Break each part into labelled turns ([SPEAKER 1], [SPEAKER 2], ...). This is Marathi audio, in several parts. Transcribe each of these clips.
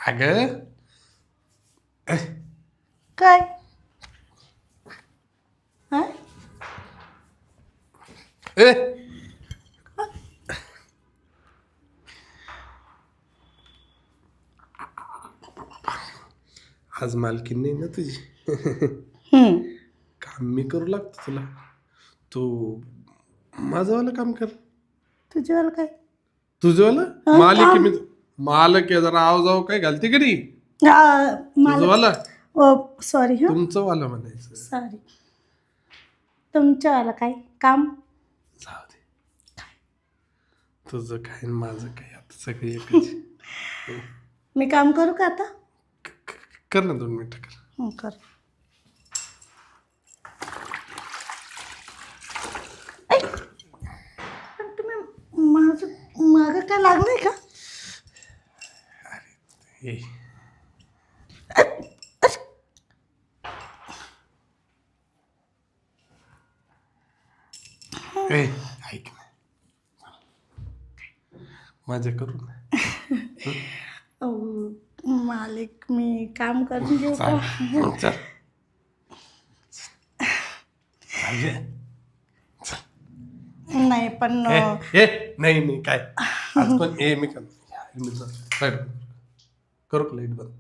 [SPEAKER 1] अगं
[SPEAKER 2] काय हा?
[SPEAKER 1] ए आज मालकीन नाही ना तुझी. काम मी करू लागतो तुला. तू माझंवालं काम कर.
[SPEAKER 2] तुझ्यावाला काय
[SPEAKER 1] तुझंवालं मालिक आहे मी. मालक आहे जरा आव जाऊ काय घालते कधी तुझंवाला
[SPEAKER 2] सॉरी हा
[SPEAKER 1] तुमचं वाला म्हणायचं.
[SPEAKER 2] सॉरी तुमच्यावाला काय काम
[SPEAKER 1] जाऊ दे. तुझं काय आणि माझं काय आता सगळं एकच.
[SPEAKER 2] मी काम करू का आता
[SPEAKER 1] कर ना 2 मिनिटं कर.
[SPEAKER 2] कर पण तुम्ही माझं मागं काय लागलंय का
[SPEAKER 1] ए ए ऐक ना माझ्या करू ना.
[SPEAKER 2] मालिक मी काम करून घेऊ का
[SPEAKER 1] चल चल चालले.
[SPEAKER 2] नाही पण
[SPEAKER 1] ए नाही नाही काय आज पण मी कर लाईट करू का लाईट बंद.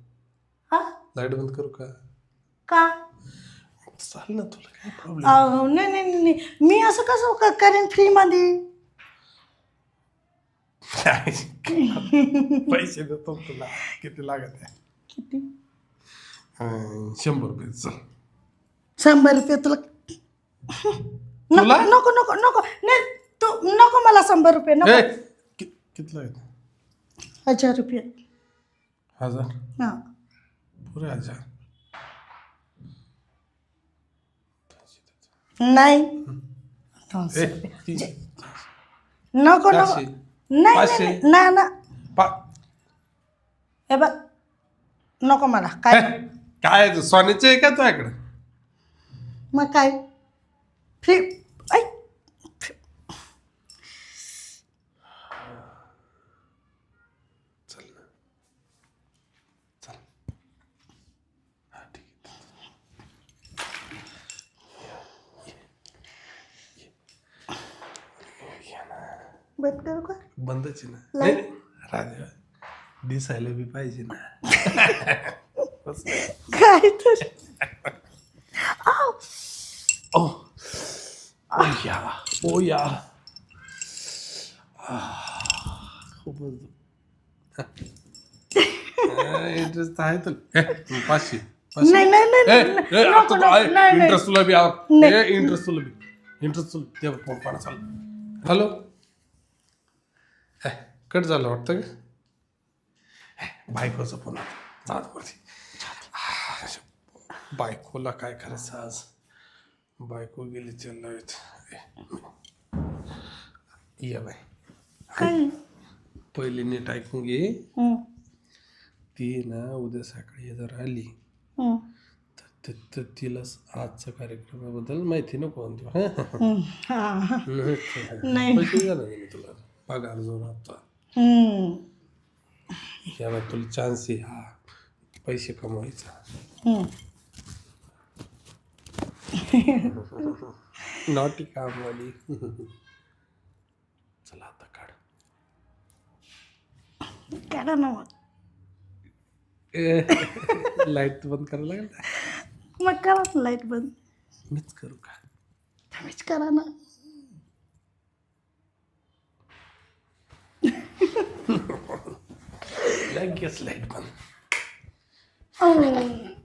[SPEAKER 2] हा
[SPEAKER 1] लाईट बंद करू का
[SPEAKER 2] का
[SPEAKER 1] चाल ना तुला काय प्रॉब्लेम.
[SPEAKER 2] नाही नाही नाही नाही. मी असं कसं करेन फ्रीमध्ये
[SPEAKER 1] पैसे देतो तुला किती लागत आहे.
[SPEAKER 2] किती
[SPEAKER 1] 100 रुपये चल.
[SPEAKER 2] 100 रुपये तुला
[SPEAKER 1] तुला?
[SPEAKER 2] नको नको नको नाही तू नको मला 100 रुपये नको
[SPEAKER 1] किती लागत
[SPEAKER 2] 1000 रुपये
[SPEAKER 1] 1000
[SPEAKER 2] हा
[SPEAKER 1] पुरे 1000
[SPEAKER 2] नाही
[SPEAKER 1] ए,
[SPEAKER 2] 200 रुपये नको नको
[SPEAKER 1] 400
[SPEAKER 2] नाही
[SPEAKER 1] 500
[SPEAKER 2] नाही ना ना हे बघ नको मला काय
[SPEAKER 1] काय आहे ते? सोन्याचे आहे का तुझ्याकडे.
[SPEAKER 2] मग काय फ्री ऐ
[SPEAKER 1] चल ना चल हा ठीक आहे.
[SPEAKER 2] बंद करू का
[SPEAKER 1] बंदच आहे ना.
[SPEAKER 2] लाईट?
[SPEAKER 1] नाही, राजा दिसायला बी पाहिजे ना.
[SPEAKER 2] काय तर आव.
[SPEAKER 1] ओ ओ या खूपच इंटरेस्ट आहे तुला. 500
[SPEAKER 2] नाही नाही नाही नाही नको, नको, नाही, नाही.
[SPEAKER 1] इंटरेस्ट तुला बी
[SPEAKER 2] नाही.
[SPEAKER 1] इंटरेस्ट तुला ते फोन पाडा चाल. हॅलो कट झालं वाटतं का. बायकोचा फोन आला वरती. बायकोला काय करायचं आज. बायको गेली त्याला ये बाय
[SPEAKER 2] काय
[SPEAKER 1] पहिली नीट ऐकून घे.
[SPEAKER 2] हं,
[SPEAKER 1] ती ना उद्या सकाळी जर आली
[SPEAKER 2] हं,
[SPEAKER 1] तर तिला आजच्या कार्यक्रमाबद्दल माहिती नको म्हणतो.
[SPEAKER 2] हं, हा. नाही.
[SPEAKER 1] पैसे झालं नाही तुला पगार जो राहतो
[SPEAKER 2] हं,
[SPEAKER 1] याला तुला चान्स आहे हा पैसे कमवायचा.
[SPEAKER 2] हं.
[SPEAKER 1] नॉटी कामवाली. चला आता काढ.
[SPEAKER 2] काढा ना मग
[SPEAKER 1] लाईट बंद करायला लागेल ना.
[SPEAKER 2] मग करा लाईट बंद
[SPEAKER 1] मीच करू का.
[SPEAKER 2] तुम्हीच करा ना
[SPEAKER 1] लगेच लाईट बंद.
[SPEAKER 2] Oh.